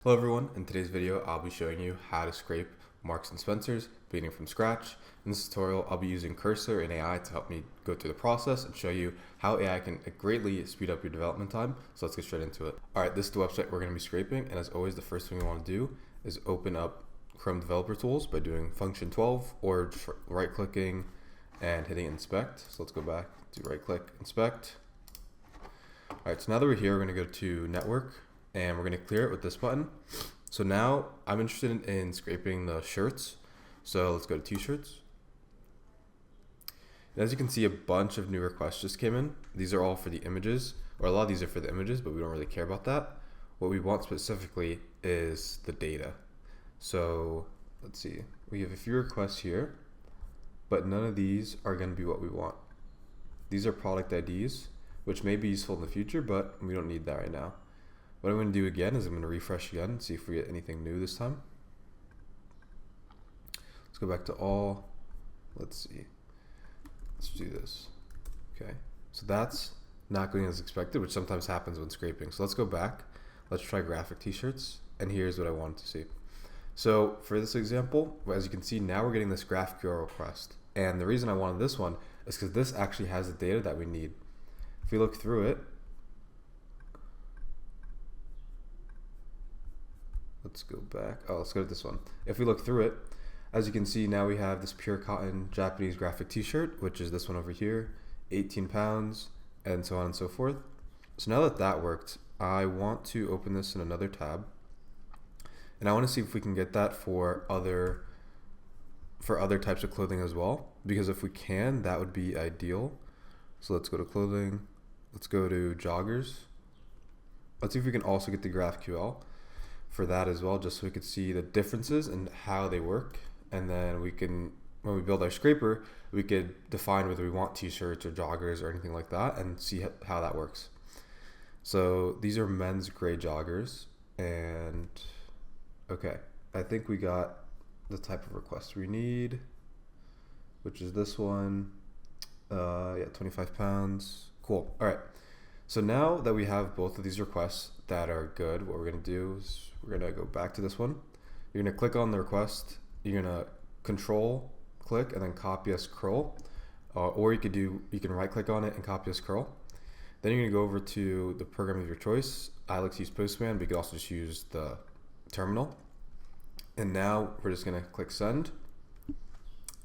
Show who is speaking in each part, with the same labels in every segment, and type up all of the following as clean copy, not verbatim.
Speaker 1: Hello everyone, in today's video I'll be showing you how to scrape Marks & Spencer's beginning from scratch. In this tutorial I'll be using Cursor and AI to help me go through the process and show you how AI can greatly speed up your development time. So let's get straight into it. Alright, this is the website we're going to be scraping, and as always the first thing we want to do is open up Chrome Developer Tools by doing function 12 or right clicking and hitting inspect. So let's go back to right click, inspect. Alright, so now that we're here we're going to go to network and we're going to clear it with this button. So now I'm interested in scraping the shirts. So let's go to t-shirts. And as you can see, a bunch of new requests just came in. These are all for the images, or a lot of these are for the images, but we don't really care about that. What we want specifically is the data. So let's see, we have a few requests here, but none of these are going to be what we want. These are product IDs, which may be useful in the future, but we don't need that right now. What I'm going to do again is I'm going to refresh again and see if we get anything new this time. Let's go back to all. Let's see. Let's do this. Okay. So that's not going as expected, which sometimes happens when scraping. So let's go back. Let's try graphic t-shirts. And here's what I wanted to see. So for this example, as you can see, now we're getting this GraphQL request. And the reason I wanted this one is because this actually has the data that we need. If we look through it, let's go back. Oh, let's go to this one. If we look through it, as you can see, now we have this pure cotton Japanese graphic t-shirt, which is this one over here, 18 pounds, and so on and so forth. So now that that worked, I want to open this in another tab, and I want to see if we can get that for other types of clothing as well, because if we can, that would be ideal. So let's go to clothing. Let's go to joggers. Let's see if we can also get the GraphQL for that as well, just so we could see the differences and how they work. And then we can, when we build our scraper, we could define whether we want t-shirts or joggers or anything like that and see how that works. So these are men's gray joggers, and okay, I think we got the type of request we need, which is this one. Yeah, 25 pounds. Cool. All right. So now that we have both of these requests that are good, what we're going to do is we're going to go back to this one. You're going to click on the request. You're going to control click and then copy as curl. Or you can right click on it and copy as curl. Then you're going to go over to the program of your choice. I like to use Postman, but you could also just use the terminal. And now we're just going to click send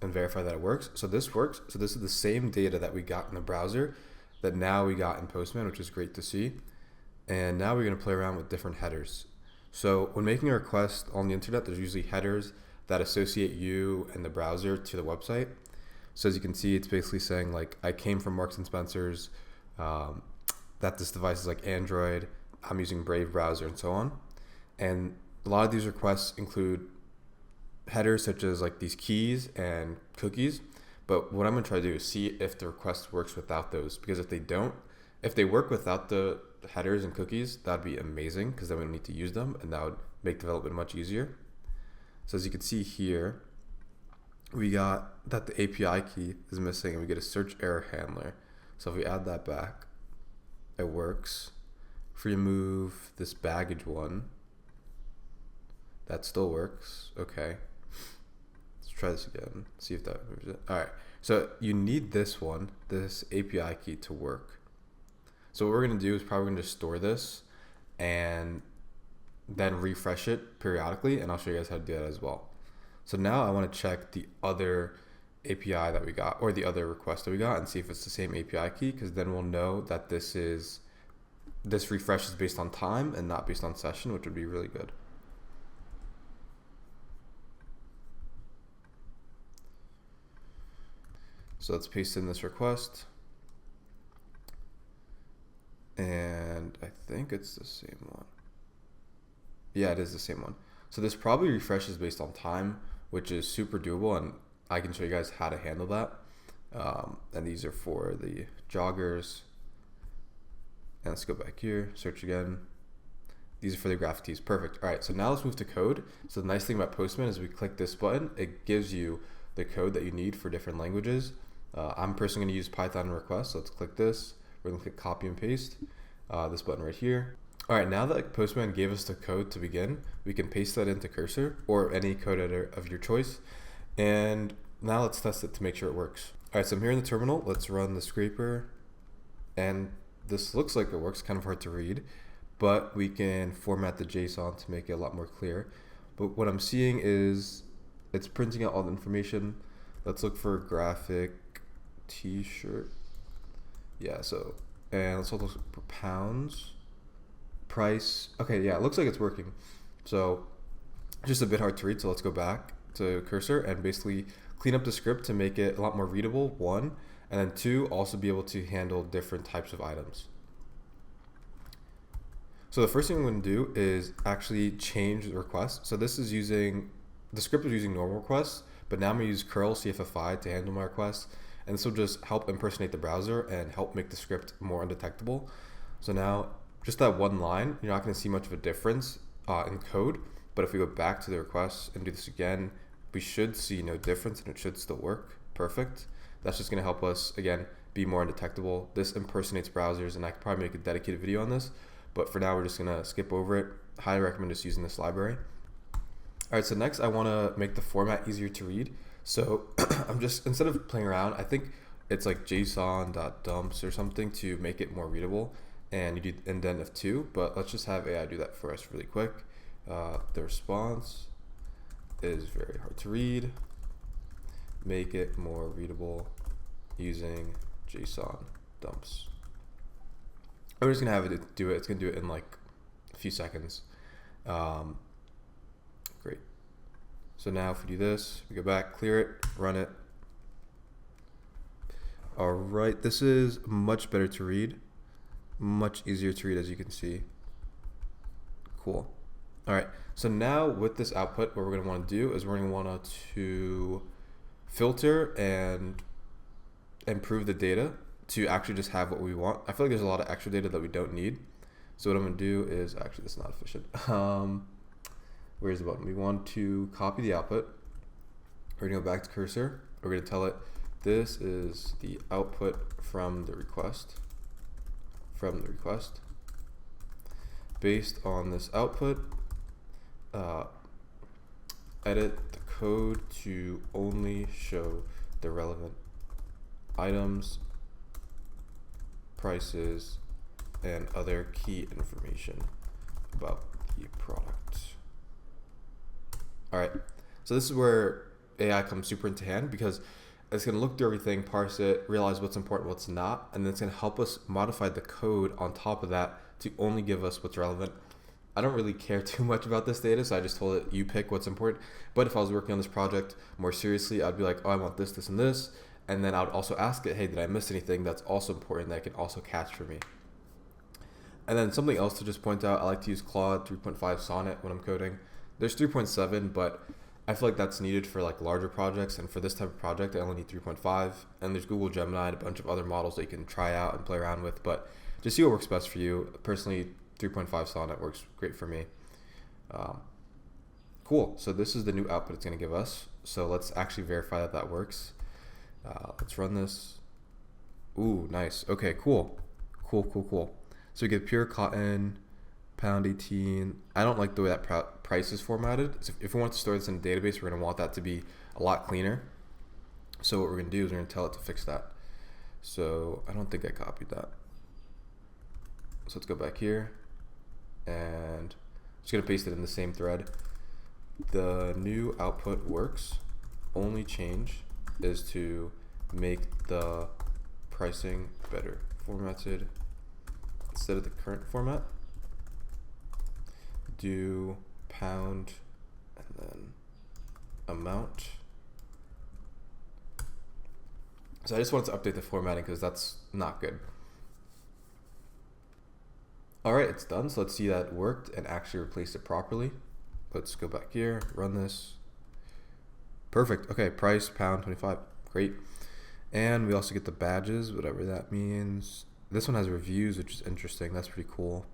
Speaker 1: and verify that it works. So this works. So this is the same data that we got in the browser that now we got in Postman, which is great to see. And now we're going to play around with different headers. So when making a request on the internet, there's usually headers that associate you and the browser to the website. So as you can see, it's basically saying like, I came from Marks & Spencer's, that this device is like Android, I'm using Brave browser, and so on. And a lot of these requests include headers such as like these keys and cookies. But what I'm going to try to do is see if the request works without those, because if they work without the headers and cookies, that'd be amazing, because then we don't need to use them, and that would make development much easier. So as you can see here, we got that the API key is missing, and we get a search error handler. So if we add that back, it works. If we remove this baggage one, that still works. Okay. Try this again, see if that moves it. All right, so you need this one, this API key, to work. So what we're going to do is probably going to store this and then refresh it periodically, and I'll show you guys how to do that as well. So now I want to check the other API that we got, or the other request that we got, and see if it's the same API key, because then we'll know that this refresh is based on time and not based on session, which would be really good. So let's paste in this request, and I think it's the same one. Yeah, it is the same one. So this probably refreshes based on time, which is super doable, and I can show you guys how to handle that. And these are for the joggers. And let's go back here, search again. These are for the graphic tees. Perfect. All right, so now let's move to code. So the nice thing about Postman is we click this button, it gives you the code that you need for different languages. I'm personally going to use Python request, so let's click this. We're going to click copy and paste this button right here. All right, now that Postman gave us the code to begin, we can paste that into Cursor or any code editor of your choice. And now let's test it to make sure it works. All right, so I'm here in the terminal. Let's run the scraper. And this looks like it works, kind of hard to read, but we can format the JSON to make it a lot more clear. But what I'm seeing is it's printing out all the information. Let's look for graphic t-shirt. Yeah, so, and let's also look for pounds. Price. Okay, yeah, it looks like it's working. So just a bit hard to read, so let's go back to Cursor and basically clean up the script to make it a lot more readable, one, and then two, also be able to handle different types of items. So the first thing I'm going to do is actually change the request. So this is using, the script was using normal requests, but now I'm going to use curl CFFI to handle my requests, and this will just help impersonate the browser and help make the script more undetectable. So now, just that one line, you're not going to see much of a difference in code, but if we go back to the request and do this again, we should see no difference and it should still work. Perfect. That's just going to help us, again, be more undetectable. This impersonates browsers, and I could probably make a dedicated video on this, but for now we're just going to skip over it. Highly recommend just using this library. All right, so next I want to make the format easier to read. So I'm just, instead of playing around, I think it's like json.dumps or something to make it more readable. And you do indent of 2, but let's just have AI do that for us really quick. The response is very hard to read. Make it more readable using JSON dumps. I'm just gonna have it do it. It's gonna do it in like a few seconds. Great. So now if we do this, we go back, clear it, run it. All right, this is much better to read. Much easier to read, as you can see. Cool. All right, so now with this output, what we're going to want to do is we're going to want to filter and improve the data to actually just have what we want. I feel like there's a lot of extra data that we don't need. So what I'm going to do is, actually this is not efficient. Where's the button? We want to copy the output. We're going to go back to Cursor. We're going to tell it this is the output from the request. Based on this output, edit the code to only show the relevant items, prices, and other key information about the product. All right, so this is where AI comes super into hand, because it's going to look through everything, parse it, realize what's important, what's not, and then it's going to help us modify the code on top of that to only give us what's relevant. I don't really care too much about this data, so I just told it, you pick what's important. But if I was working on this project more seriously, I'd be like, oh, I want this, this, and this. And then I would also ask it, hey, did I miss anything that's also important that I can also catch for me? And then something else to just point out, I like to use Claude 3.5 Sonnet when I'm coding. There's 3.7, but I feel like that's needed for like larger projects, and for this type of project I only need 3.5, and there's Google Gemini and a bunch of other models that you can try out and play around with, but just see what works best for you. Personally, 3.5 Sonnet works great for me. Cool, so this is the new output it's going to give us, so let's actually verify that that works. Let's run this. Ooh, nice. Okay, cool. So we get pure cotton, pound 18. I don't like the way that price is formatted. So if we want to store this in a database, we're going to want that to be a lot cleaner. So what we're going to do is we're going to tell it to fix that. So I don't think I copied that. So let's go back here and just going to paste it in the same thread. The new output works. Only change is to make the pricing better formatted instead of the current format. Do pound and then amount. So I just wanted to update the formatting because that's not good. All right, it's done. So let's see that it worked and actually replaced it properly. Let's go back here, run this. Perfect. Okay, price pound 25. Great. And we also get the badges, whatever that means. This one has reviews, which is interesting. That's pretty cool.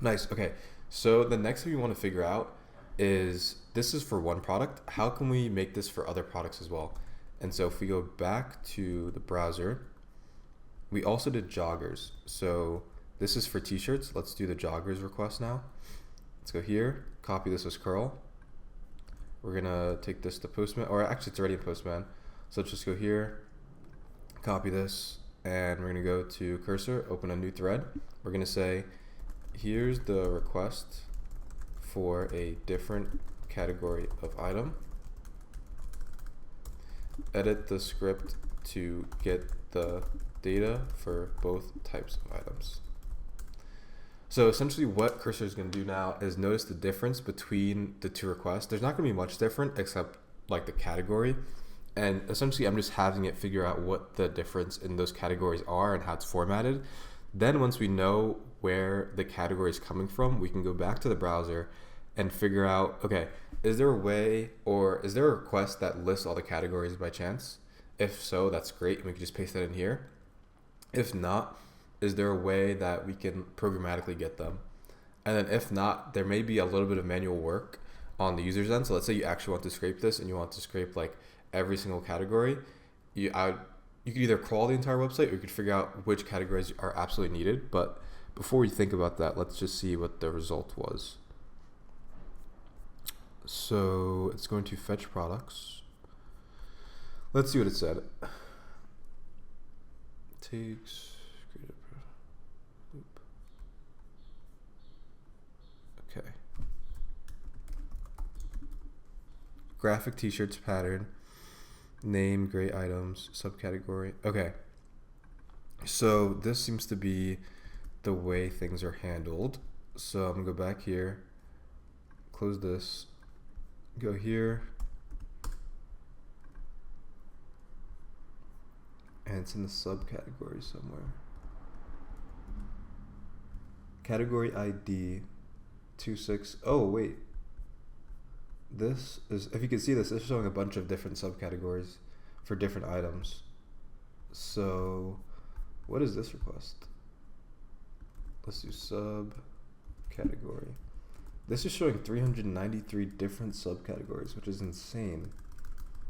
Speaker 1: Nice. Okay. So the next thing we want to figure out is, this is for one product. How can we make this for other products as well? And so if we go back to the browser, we also did joggers. So This is for t-shirts. Let's do the joggers request now. Let's go here, copy this as curl. We're gonna take this to Postman, or actually it's already in Postman. So let's just go here, copy this, and we're gonna go to cursor, open a new thread. We're gonna say, here's the request for a different category of item. Edit the script to get the data for both types of items. So essentially what cursor is going to do now is notice the difference between the two requests. There's not going to be much different except like the category. And essentially I'm just having it figure out what the difference in those categories are and how it's formatted. Then once we know where the category is coming from, we can go back to the browser and figure out, okay, is there a way, or is there a request that lists all the categories by chance? If so, that's great. We can just paste that in here. If not, is there a way that we can programmatically get them? And then if not, there may be a little bit of manual work on the user's end. So let's say you actually want to scrape this and you want to scrape like every single category. You could either crawl the entire website or you could figure out which categories are absolutely needed. But before we think about that, let's just see what the result was. So it's going to fetch products. Let's see what it said. Takes loop. Okay. Graphic t-shirts pattern. Name, gray items, subcategory. Okay. So this seems to be the way things are handled. So I'm gonna go back here, close this, go here, and it's in the subcategory somewhere. Category ID 26. Oh wait, this is, if you can see this is showing a bunch of different subcategories for different items. So what is this request? Let's do subcategory. This is showing 393 different subcategories, which is insane.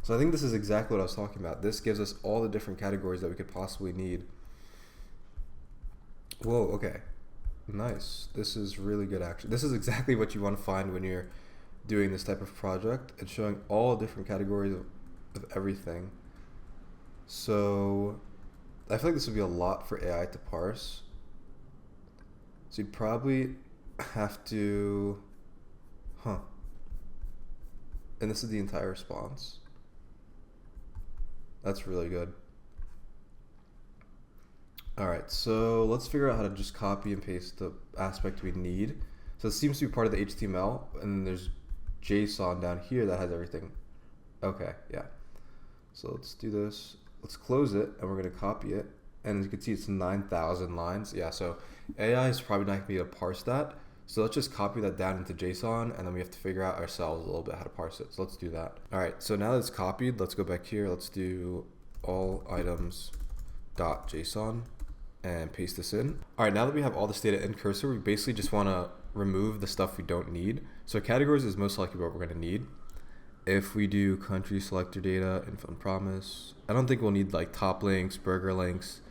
Speaker 1: So I think this is exactly what I was talking about. This gives us all the different categories that we could possibly need. Whoa, okay. Nice. This is really good action. This is exactly what you want to find when you're doing this type of project. It's showing all different categories of everything. So I feel like this would be a lot for AI to parse. So you'd probably have to, and this is the entire response. That's really good. All right, so let's figure out how to just copy and paste the aspect we need. So it seems to be part of the HTML, and there's JSON down here that has everything. Okay, yeah. So let's do this. Let's close it, and we're gonna copy it. And as you can see, it's 9,000 lines. Yeah, so AI is probably not gonna be able to parse that. So let's just copy that down into JSON, and then we have to figure out ourselves a little bit how to parse it. So let's do that. All right, so now that it's copied, let's go back here. Let's do all items.json and paste this in. All right, now that we have all this data in cursor, we basically just wanna remove the stuff we don't need. So categories is most likely what we're gonna need. If we do country selector data, info and promise, I don't think we'll need like top links, burger links,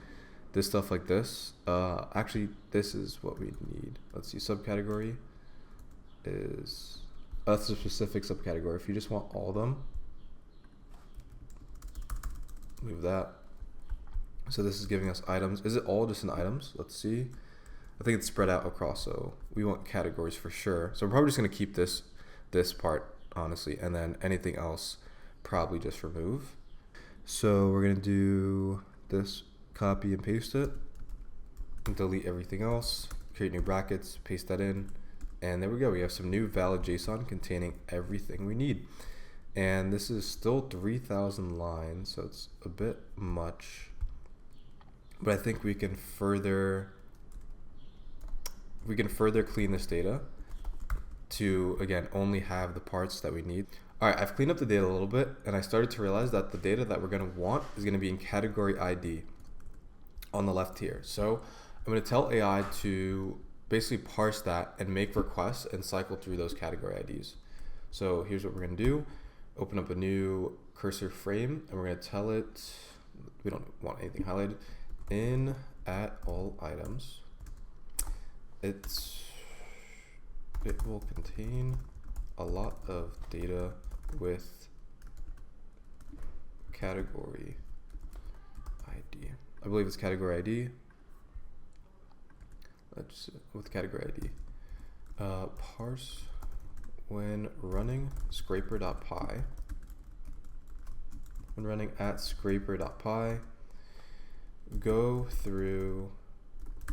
Speaker 1: this stuff like this. Actually, this is what we need. Let's see, subcategory is, that's a specific subcategory. If you just want all of them, move that. So this is giving us items. Is it all just in items? Let's see. I think it's spread out across, so we want categories for sure. So I'm probably just gonna keep this part, honestly, and then anything else probably just remove. So we're gonna do this, copy and paste it, and delete everything else, create new brackets, paste that in, and there we go. We have some new valid JSON containing everything we need. And this is still 3,000 lines, so it's a bit much, but I think we can further clean this data to, again, only have the parts that we need. All right, I've cleaned up the data a little bit, and I started to realize that the data that we're gonna want is gonna be in category ID on the left here. So I'm gonna tell AI to basically parse that and make requests and cycle through those category IDs. So here's what we're gonna do. Open up a new cursor frame, and we're gonna tell it, we don't want anything highlighted, in at all items. it will contain a lot of data with category ID. I believe it's category ID. Let's with category ID. Parse when running scraper.py. When running at scraper.py, go through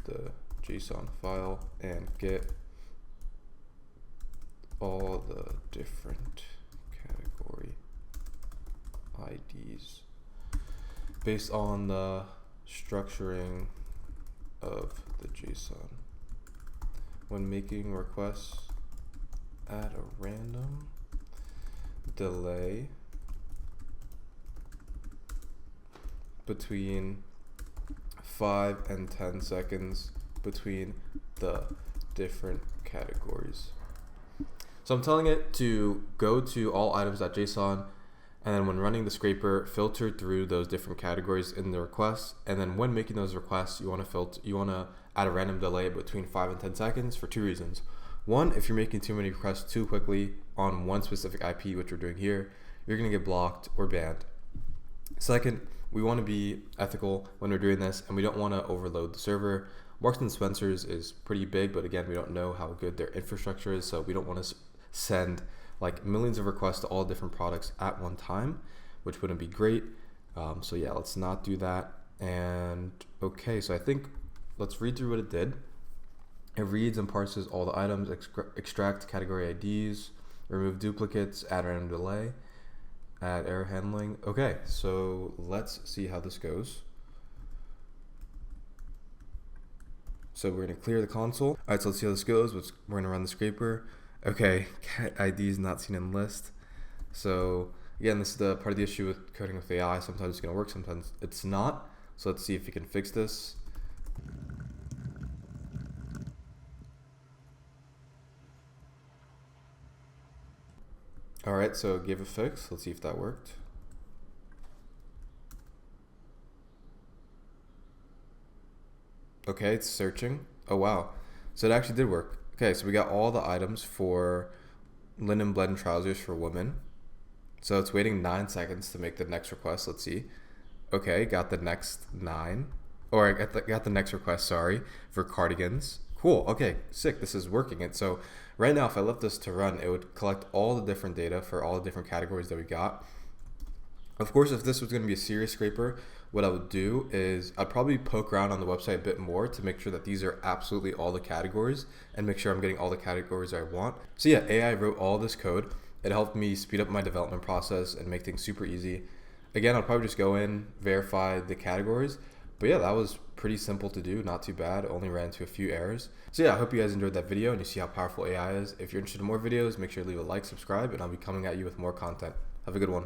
Speaker 1: the JSON file and get all the different category IDs based on the structuring of the JSON. When making requests, add a random delay between 5 and 10 seconds between the different categories. So I'm telling it to go to all items.json, and then when running the scraper, filter through those different categories in the requests. And then when making those requests, you want to add a random delay between 5 and 10 seconds for 2 reasons. One, if you're making too many requests too quickly on one specific IP, which we're doing here, you're going to get blocked or banned. Second, we want to be ethical when we're doing this, and we don't want to overload the server. Marks and Spencer's is pretty big, but again, we don't know how good their infrastructure is, so we don't want to send like millions of requests to all different products at one time, which wouldn't be great. So yeah, let's not do that. And okay, so I think let's read through what it did. It reads and parses all the items, extract category IDs, remove duplicates, add random delay, add error handling. Okay, so let's see how this goes. So we're gonna clear the console. All right, so let's see how this goes. We're gonna run the scraper. Okay, cat ID is not seen in list. So again, this is the part of the issue with coding with AI. Sometimes it's gonna work, sometimes it's not. So let's see if we can fix this. All right, so give a fix. Let's see if that worked. Okay, it's searching. Oh wow, so it actually did work. Okay, so we got all the items for linen blend trousers for women. So it's waiting 9 seconds to make the next request. Let's see. Okay, got the next 9. Or I got the next request, sorry, for cardigans. Cool, okay, sick, this is working. And so right now, if I left this to run, it would collect all the different data for all the different categories that we got. Of course, if this was gonna be a serious scraper, what I would do is I'd probably poke around on the website a bit more to make sure that these are absolutely all the categories and make sure I'm getting all the categories I want. So yeah, AI wrote all this code. It helped me speed up my development process and make things super easy. Again, I'll probably just go in, verify the categories. But yeah, that was pretty simple to do, not too bad. Only ran into a few errors. So yeah, I hope you guys enjoyed that video and you see how powerful AI is. If you're interested in more videos, make sure to leave a like, subscribe, and I'll be coming at you with more content. Have a good one.